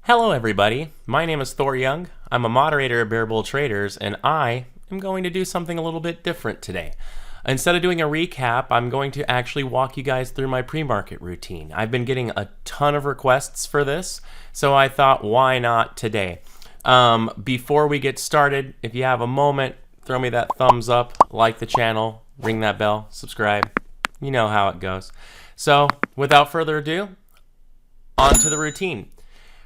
Hello everybody, my name is Thor Young. I'm a moderator at Bear Bull Traders, and I am going to do something a little bit different today. Instead of doing a recap, I'm going to actually walk you guys through my pre-market routine. I've been getting a ton of requests for this, so I thought, why not today? Before we get started, if you have a moment, throw me that thumbs up, like the channel, ring that bell, subscribe. You know how it goes. So, without further ado, on to the routine.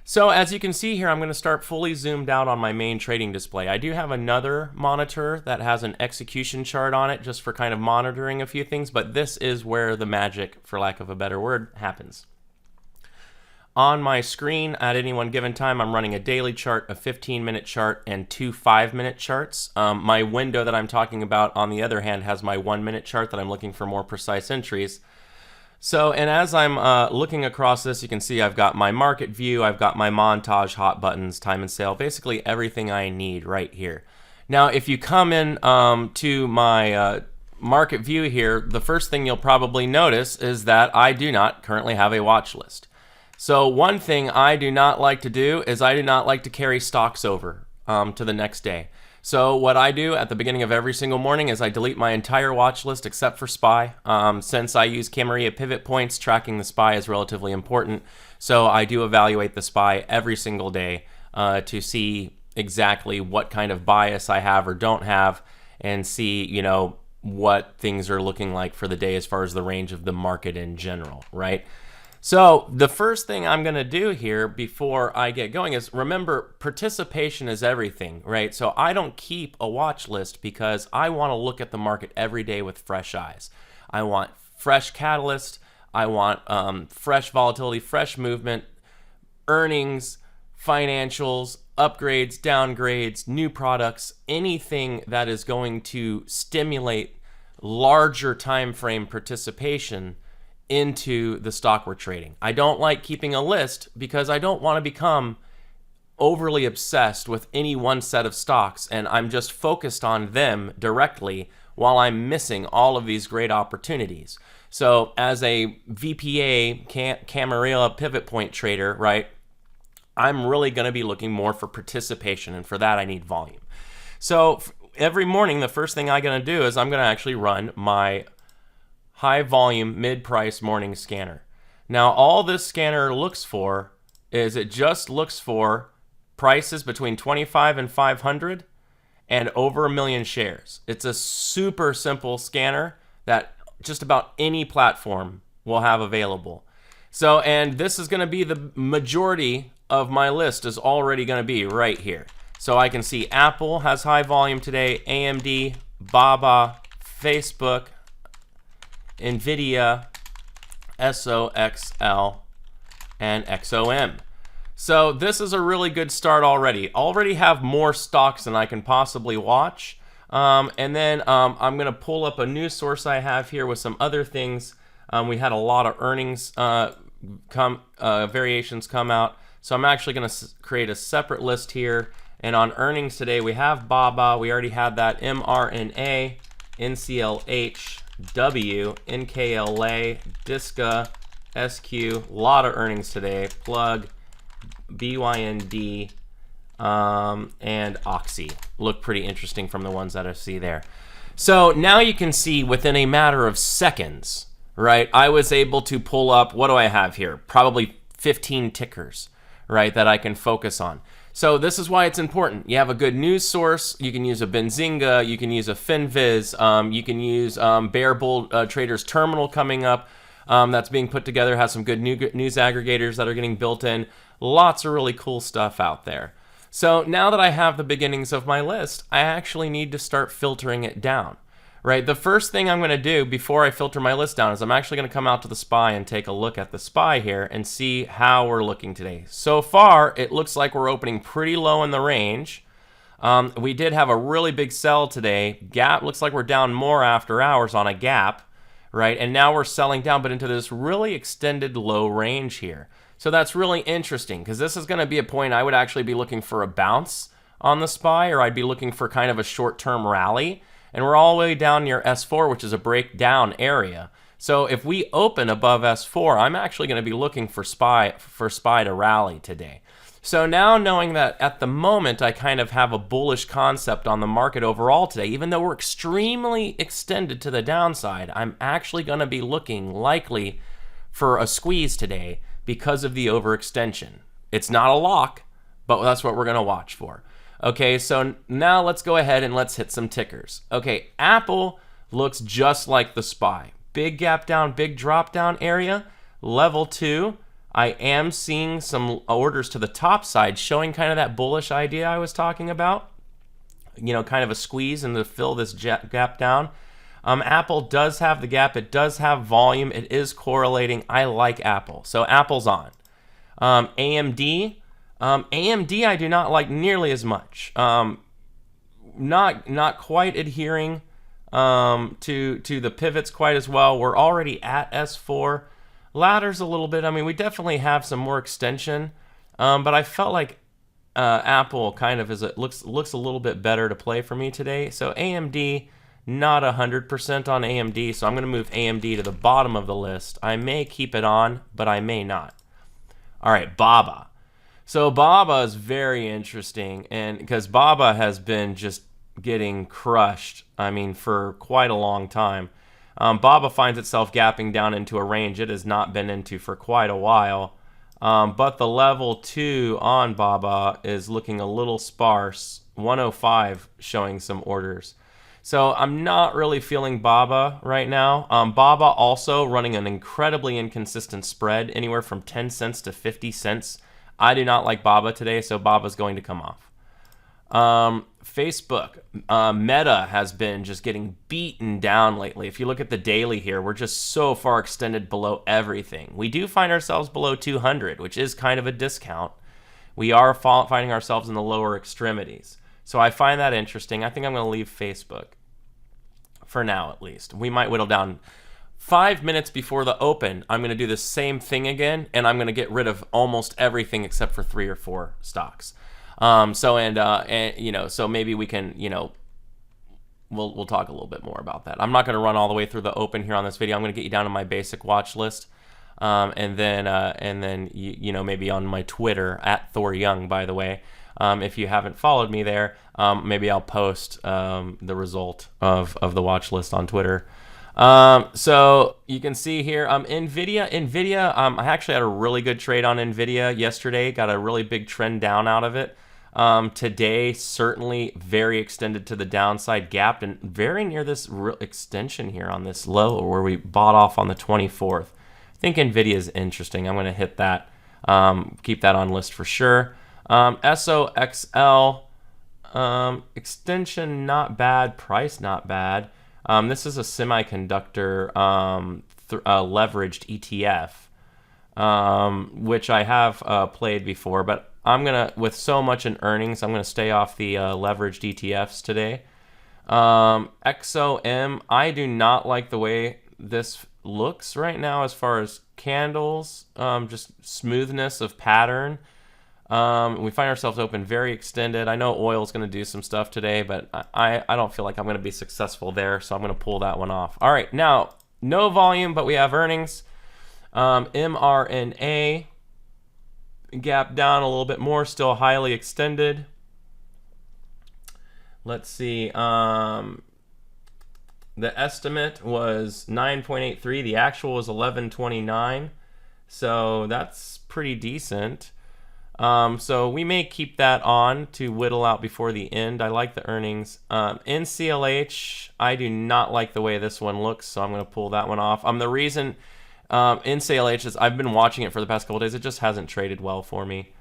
So as you can see here, I'm going to start fully zoomed out on my main trading display. I do have another monitor that has an execution chart on it just for kind of monitoring a few things, but this is where the magic, for lack of a better word, happens. On my screen at any one given time, I'm running a daily chart, a 15-minute chart, and two 5-minute charts. My window that I'm talking about, on the other hand, has my 1-minute chart that I'm looking for more precise entries. So, and as I'm looking across this, you can see I've got my market view, I've got my montage, hot buttons, time and sale, basically everything I need right here. Now, if you come in to my market view here, the first thing you'll probably notice is that I do not currently have a watch list. So one thing I do not like to do is I do not like to carry stocks over to the next day. So what I do at the beginning of every single morning is I delete my entire watch list except for SPY. Since I use Camarilla pivot points, tracking the SPY is relatively important. So I do evaluate the SPY every single day to see exactly what kind of bias I have or don't have, and see, you know, what things are looking like for the day as far as the range of the market in general, right? So the first thing I'm going to do here before I get going is, remember, participation is everything, right? So I don't keep a watch list because I want to look at the market every day with fresh eyes. I want fresh catalyst. I want fresh volatility, fresh movement, earnings, financials, upgrades, downgrades, new products, anything that is going to stimulate larger time frame participation into the stock we're trading. I don't like keeping a list because I don't want to become overly obsessed with any one set of stocks and I'm just focused on them directly while I'm missing all of these great opportunities. So as a VPA Camarilla pivot point trader, right, I'm really going to be looking more for participation, and for that I need volume. So every morning, the first thing I'm going to do is I'm going to actually run my high volume mid-price morning scanner. Now all this scanner looks for is it just looks for prices between 25 and 500 and over 1 million shares. It's a super simple scanner that just about any platform will have available. So, and this is going to be the majority of my list is already going to be right here. So I can see Apple has high volume today, AMD, BABA, Facebook, NVIDIA, SOXL, and XOM. So this is a really good start already. Already have more stocks than I can possibly watch. And then I'm going to pull up a news source I have here with some other things. We had a lot of earnings variations come out. So I'm actually going to create a separate list here. And on earnings today, we have BABA. We already had that. mRNA, NCLH, W, NKLA, DISCA, SQ, a lot of earnings today, Plug, BYND, and Oxy. Look pretty interesting from the ones that I see there. So now you can see within a matter of seconds, right, I was able to pull up, what do I have here? Probably 15 tickers, right, that I can focus on. So this is why it's important. You have a good news source. You can use a Benzinga. You can use a FinViz. You can use Bear Bull Traders Terminal coming up that's being put together. Has some good news aggregators that are getting built in. Lots of really cool stuff out there. So now that I have the beginnings of my list, I actually need to start filtering it down. Right, the first thing I'm going to do before I filter my list down is I'm actually going to come out to the SPY and take a look at the SPY here and see how we're looking today. So far, it looks like we're opening pretty low in the range. We did have a really big sell today. Gap looks like we're down more after hours on a gap, right? And now we're selling down, but into this really extended low range here. So that's really interesting because this is going to be a point I would actually be looking for a bounce on the SPY, or I'd be looking for kind of a short-term rally. And we're all the way down near S4, which is a breakdown area. So if we open above S4, I'm actually going to be looking for SPY to rally today. So now knowing that at the moment I kind of have a bullish concept on the market overall today, even though we're extremely extended to the downside, I'm actually going to be looking likely for a squeeze today because of the overextension. It's not a lock, but that's what we're going to watch for. Okay, so now let's go ahead and let's hit some tickers. Okay, Apple looks just like the SPY. Big gap down, big drop down area. Level 2. I am seeing some orders to the top side showing kind of that bullish idea I was talking about. You know, kind of a squeeze and to fill this gap down. Apple does have the gap. It does have volume. It is correlating. I like Apple. So Apple's on. AMD. AMD I do not like nearly as much. Not quite adhering to the pivots quite as well. We're already at S4. Ladders a little bit. I mean, we definitely have some more extension, but I felt like Apple kind of looks a little bit better to play for me today. So AMD, not 100% on AMD, so I'm going to move AMD to the bottom of the list. I may keep it on, but I may not. All right, BABA. So BABA is very interesting, and because BABA has been just getting crushed, I mean, for quite a long time. BABA finds itself gapping down into a range it has not been into for quite a while. But the level 2 on BABA is looking a little sparse. 105 showing some orders. So I'm not really feeling BABA right now. BABA also running an incredibly inconsistent spread, anywhere from 10 cents to 50 cents. I do not like BABA today, so BABA's going to come off. Facebook, Meta has been just getting beaten down lately. If you look at the daily here, we're just so far extended below everything. We do find ourselves below 200, which is kind of a discount. We are finding ourselves in the lower extremities. So I find that interesting. I think I'm going to leave Facebook for now, at least. We might whittle down 5 minutes before the open. I'm going to do the same thing again, and I'm going to get rid of almost everything except for 3 or 4 stocks. So maybe we can, we'll talk a little bit more about that. I'm not going to run all the way through the open here on this video. I'm going to get you down to my basic watch list. And then maybe on my Twitter at Thor Young, by the way, if you haven't followed me there, maybe I'll post, the result of the watch list on Twitter. So you can see here, NVIDIA, I actually had a really good trade on NVIDIA yesterday, got a really big trend down out of it. Today, certainly very extended to the downside, gapped and very near this real extension here on this low where we bought off on the 24th. I think NVIDIA is interesting. I'm going to hit that, keep that on list for sure. SOXL, extension not bad, price not bad. This is a semiconductor leveraged ETF, which I have played before, but I'm gonna, with so much in earnings, I'm gonna stay off the leveraged ETFs today. XOM, I do not like the way this looks right now as far as candles, just smoothness of pattern. We find ourselves open very extended. I know oil is going to do some stuff today, but I don't feel like I'm going to be successful there, so I'm going to pull that one off. All right, now, no volume, but we have earnings. mRNA, gap down a little bit more, still highly extended. Let's see. The estimate was 9.83. The actual was 11.29. So that's pretty decent. So we may keep that on to whittle out before the end. I like the earnings. NCLH, I do not like the way this one looks, so I'm going to pull that one off. The reason NCLH is I've been watching it for the past couple days. It just hasn't traded well for me.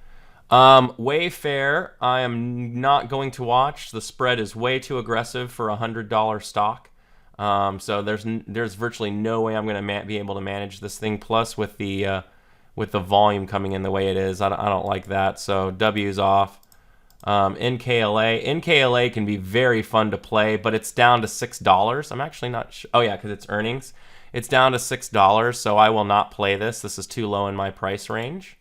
Wayfair, I am not going to watch. The spread is way too aggressive for a $100 stock. So there's virtually no way I'm going to be able to manage this thing. Plus with the volume coming in the way it is, I don't like that. So W's off. NKLA can be very fun to play, but it's down to $6. I'm actually not sure. Oh yeah, because it's earnings. It's down to $6, so I will not play this. This is too low in my price range.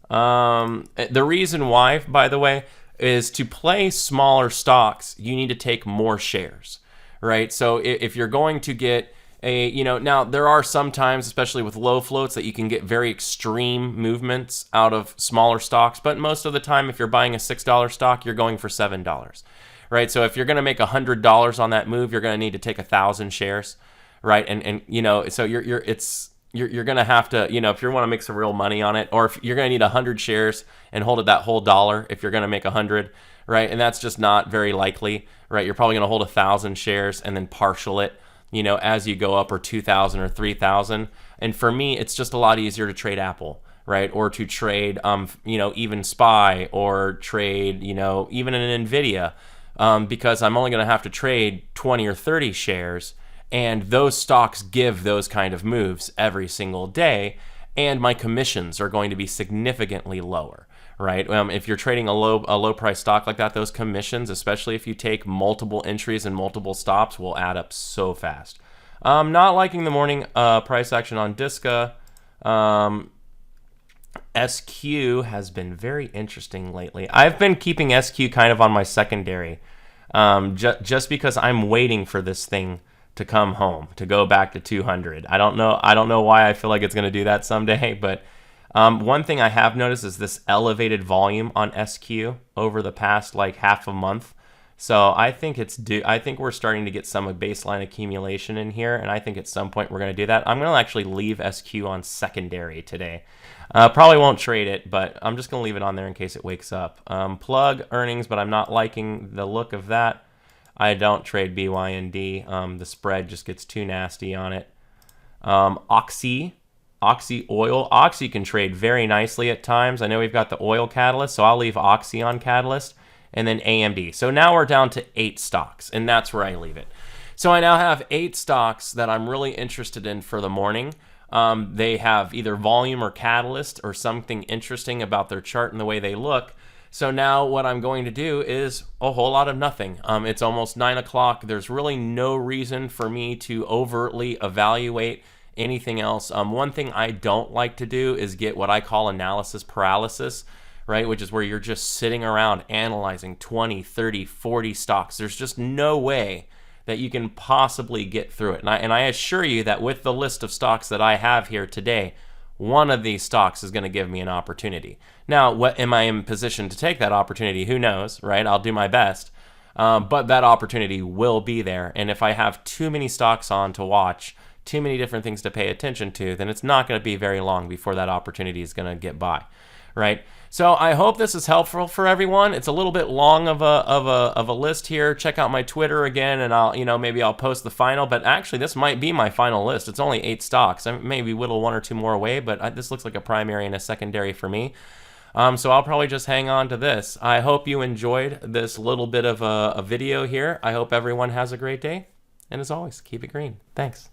The reason why, by the way, is to play smaller stocks, you need to take more shares, right? So if you're going to get Now there are some times, especially with low floats, that you can get very extreme movements out of smaller stocks. But most of the time, if you're buying a $6 stock, you're going for $7, right? So if you're going to make $100 on that move, you're going to need to take 1,000 shares, right? So you're going to have to, if you want to make some real money on it, or if you're going to need 100 shares and hold it that whole dollar, if you're going to make 100, right? And that's just not very likely, right? You're probably going to hold 1,000 shares and then partial it, as you go up, or 2,000 or 3,000. And for me, it's just a lot easier to trade Apple, right? Or to trade, even SPY, or trade, even an NVIDIA, because I'm only going to have to trade 20 or 30 shares. And those stocks give those kind of moves every single day. And my commissions are going to be significantly lower, right? If you're trading a low price stock like that, those commissions, especially if you take multiple entries and multiple stops, will add up so fast. Not liking the morning price action on Disca. SQ has been very interesting lately. I've been keeping SQ kind of on my secondary, just because I'm waiting for this thing to come home, to go back to 200. I don't know why I feel like it's going to do that someday, but one thing I have noticed is this elevated volume on SQ over the past half a month. So I think we're starting to get some baseline accumulation in here, and I think at some point we're going to do that. I'm going to actually leave SQ on secondary today. Probably won't trade it, but I'm just going to leave it on there in case it wakes up. Plug earnings, but I'm not liking the look of that. I don't trade BYND. The spread just gets too nasty on it. Oxy Oil. Oxy can trade very nicely at times. I know we've got the oil catalyst, so I'll leave Oxy on catalyst. And then AMD. So now we're down to 8 stocks, and that's where I leave it. So I now have 8 stocks that I'm really interested in for the morning. They have either volume or catalyst or something interesting about their chart and the way they look. So now what I'm going to do is a whole lot of nothing. It's almost 9 o'clock. There's really no reason for me to overtly evaluate anything else. One thing I don't like to do is get what I call analysis paralysis, right? Which is where you're just sitting around analyzing 20, 30, 40 stocks. There's just no way that you can possibly get through it. And I assure you that with the list of stocks that I have here today, one of these stocks is going to give me an opportunity. Now, what am I in position to take that opportunity? Who knows, right? I'll do my best. But that opportunity will be there. And if I have too many stocks on to watch, too many different things to pay attention to, then it's not going to be very long before that opportunity is going to get by, right? So I hope this is helpful for everyone. It's a little bit long of a list here. Check out my Twitter again, and maybe I'll post the final. But actually, this might be my final list. It's only 8 stocks. I maybe whittle 1 or 2 more away, but this looks like a primary and a secondary for me. So I'll probably just hang on to this. I hope you enjoyed this little bit of a video here. I hope everyone has a great day. And as always, keep it green. Thanks.